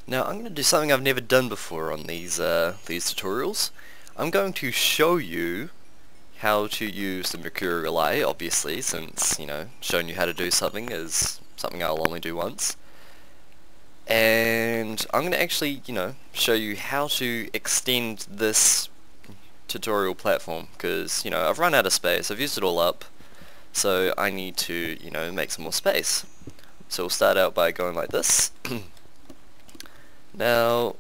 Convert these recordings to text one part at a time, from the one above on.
Now I'm going to do something I've never done before on these tutorials. I'm going to show you how to use the Mercurial eye, obviously, since, showing you how to do something is something I'll only do once. And I'm going to actually, show you how to extend this tutorial platform, because, I've run out of space, I've used it all up, so I need to, make some more space. So we'll start out by going like this. Now,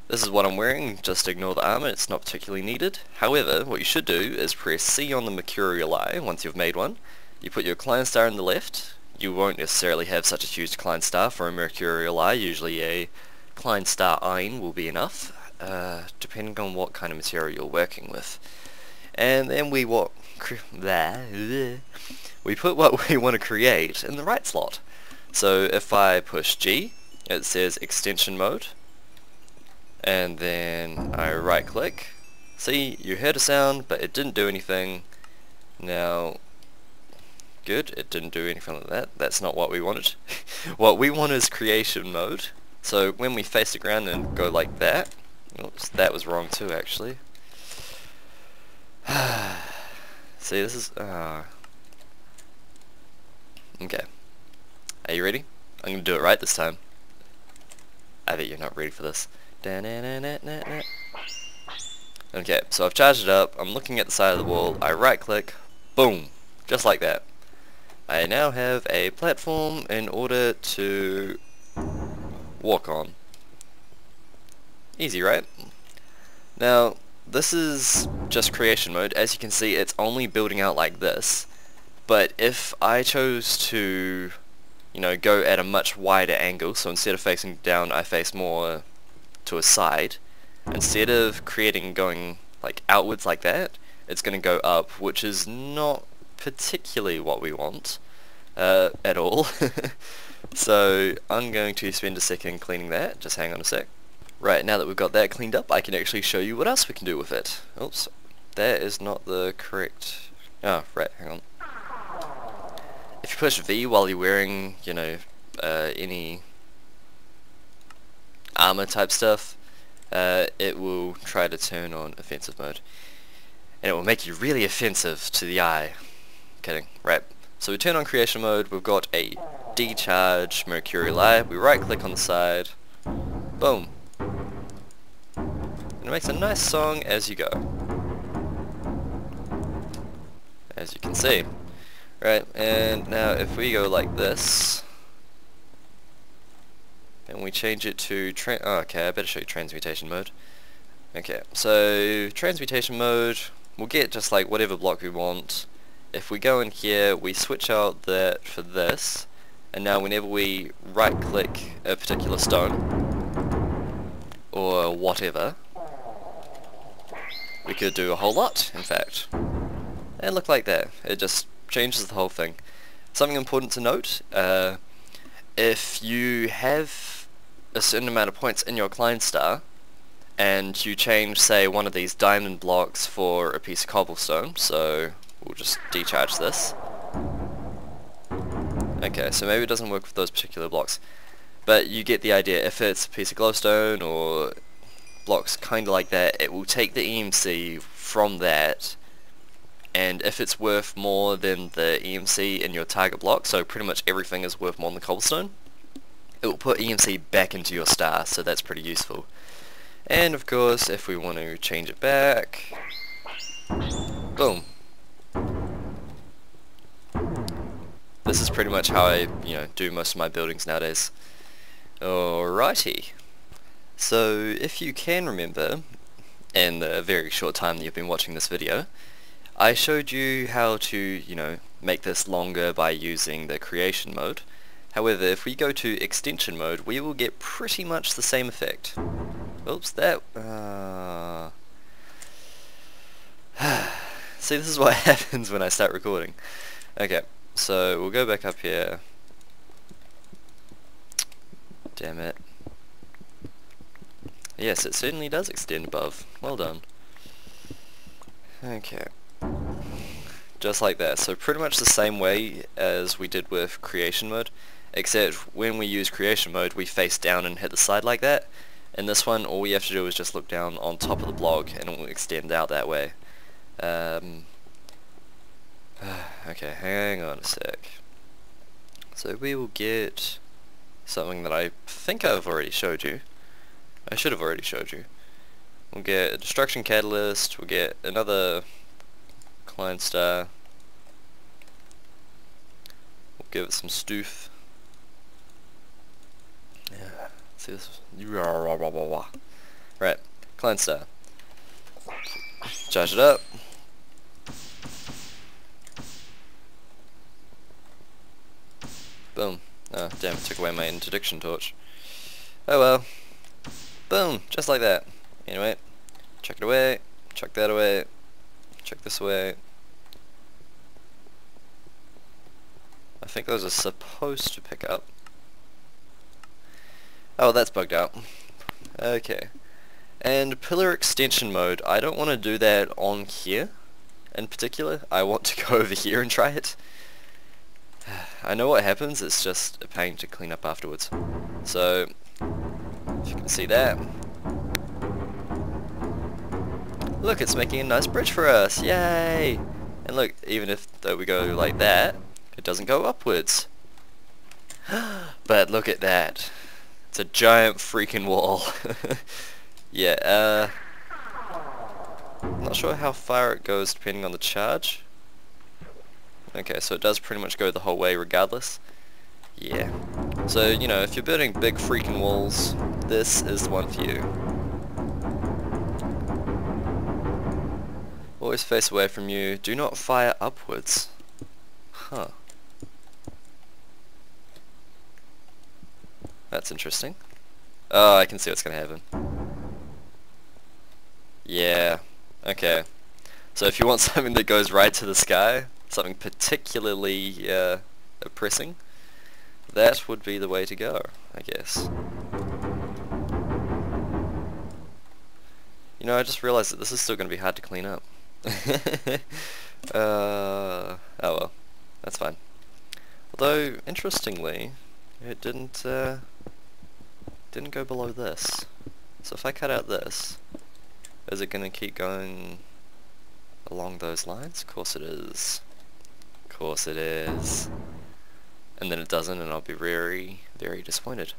this is what I'm wearing, just ignore the armor, it's not particularly needed. However, what you should do is press C on the Mercurial eye once you've made one. You put your client star in the left. You won't necessarily have such a huge client star for a Mercurial eye, usually a client star iron will be enough, depending on what kind of material you're working with. And then we put what we want to create in the right slot. So if I push G, it says extension mode, and then I right click. See, you heard a sound, but it didn't do anything. Now, good, it didn't do anything like that. That's not what we wanted. What we want is creation mode. So when we face the ground and go like that, oops, that was wrong too actually. See, this is, okay. Are you ready? I'm going to do it right this time. I bet you're not ready for this. Okay, so I've charged it up, I'm looking at the side of the wall, I right click, boom, just like that. I now have a platform in order to walk on. Easy, right? Now, this is just creation mode. As you can see, it's only building out like this, but if I chose to go at a much wider angle, so instead of facing down I face more to a side, instead of going like outwards like that, it's going to go up, which is not particularly what we want at all. So I'm going to spend a second cleaning that, just hang on a sec. Right, now that we've got that cleaned up, I can actually show you what else we can do with it. Oops, that is not the correct... oh, right, hang on. If you push V while you're wearing, any armor type stuff, it will try to turn on offensive mode. And it will make you really offensive to the eye. Kidding, right. So we turn on creation mode, we've got a decharge Mercurial eye, we right click on the side, boom. And it makes a nice song as you go. As you can see. Right, and now if we go like this, and we change it to okay, I better show you transmutation mode. Okay, so transmutation mode, we'll get just like whatever block we want. If we go in here, we switch out that for this, and now whenever we right click a particular stone, or whatever, we could do a whole lot, in fact. And look like that, it just changes the whole thing. Something important to note, if you have a certain amount of points in your client star, and you change, say, one of these diamond blocks for a piece of cobblestone, so we'll just decharge this. Okay, so maybe it doesn't work with those particular blocks, but you get the idea. If it's a piece of glowstone or blocks kinda like that, it will take the EMC from that, and if it's worth more than the EMC in your target block, so pretty much everything is worth more than the cobblestone, it will put EMC back into your star, so that's pretty useful. And of course, if we want to change it back, boom. This is pretty much how I, do most of my buildings nowadays. Alrighty. So, if you can remember, in the very short time that you've been watching this video, I showed you how to, make this longer by using the creation mode. However, if we go to extension mode, we will get pretty much the same effect. Oops, that... See, this is what happens when I start recording. Okay, so we'll go back up here. Damn it. Yes, it certainly does extend above. Well done. Okay. Just like that. So pretty much the same way as we did with creation mode. except when we use creation mode we face down and hit the side like that. In this one all we have to do is just look down on top of the block and it will extend out that way. Okay, hang on a sec. So we will get something that I think I've already showed you. I should have already showed you. We'll get a destruction catalyst, we'll get another Klein star. We'll give it some stoof. Yeah, see this? Right, Klein star. Charge it up. Boom. Oh, damn, it took away my interdiction torch. Oh well. Boom, just like that. Anyway, chuck it away, chuck that away, chuck this away. I think those are supposed to pick up. Oh, that's bugged out. Okay. And pillar extension mode, I don't want to do that on here in particular. I want to go over here and try it. I know what happens, it's just a pain to clean up afterwards. So, if you can see that. Look, it's making a nice bridge for us, yay! And look, even if though we go like that, it doesn't go upwards. But look at that. It's a giant freaking wall. Yeah, not sure how far it goes depending on the charge. Okay, so it does pretty much go the whole way regardless. Yeah. So, you know, if you're building big freaking walls, this is the one for you. Always face away from you. Do not fire upwards. Huh. That's interesting. Oh, I can see what's going to happen. Yeah. Okay. So if you want something that goes right to the sky, something particularly oppressing, that would be the way to go, I guess. You know, I just realized that this is still going to be hard to clean up. Oh well, that's fine. Although, interestingly, it didn't go below this. So if I cut out this, is it going to keep going along those lines? Of course it is. Of course it is. And then it doesn't, and I'll be very, very disappointed.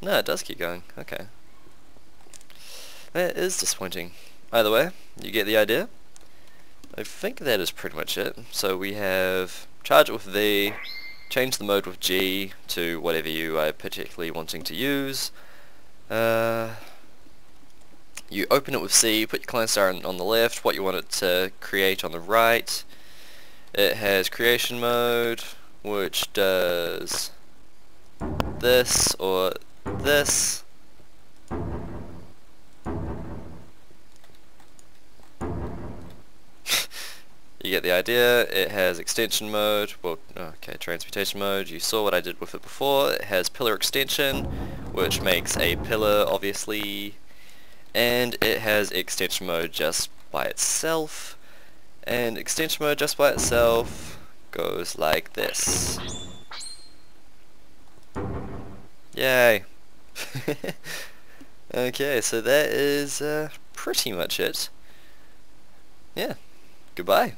No, it does keep going. Okay. That is disappointing. Either way, you get the idea. I think that is pretty much it. So we have charge it with V, change the mode with G to whatever you are particularly wanting to use. You open it with C, put your client star on the left, what you want it to create on the right. It has creation mode, which does this or this. You get the idea. It has extension mode, well, okay, transmutation mode. You saw what I did with it before. It has pillar extension, which makes a pillar, obviously. And it has extension mode just by itself. And extension mode just by itself goes like this. Yay! Okay, so that is pretty much it. Yeah, goodbye.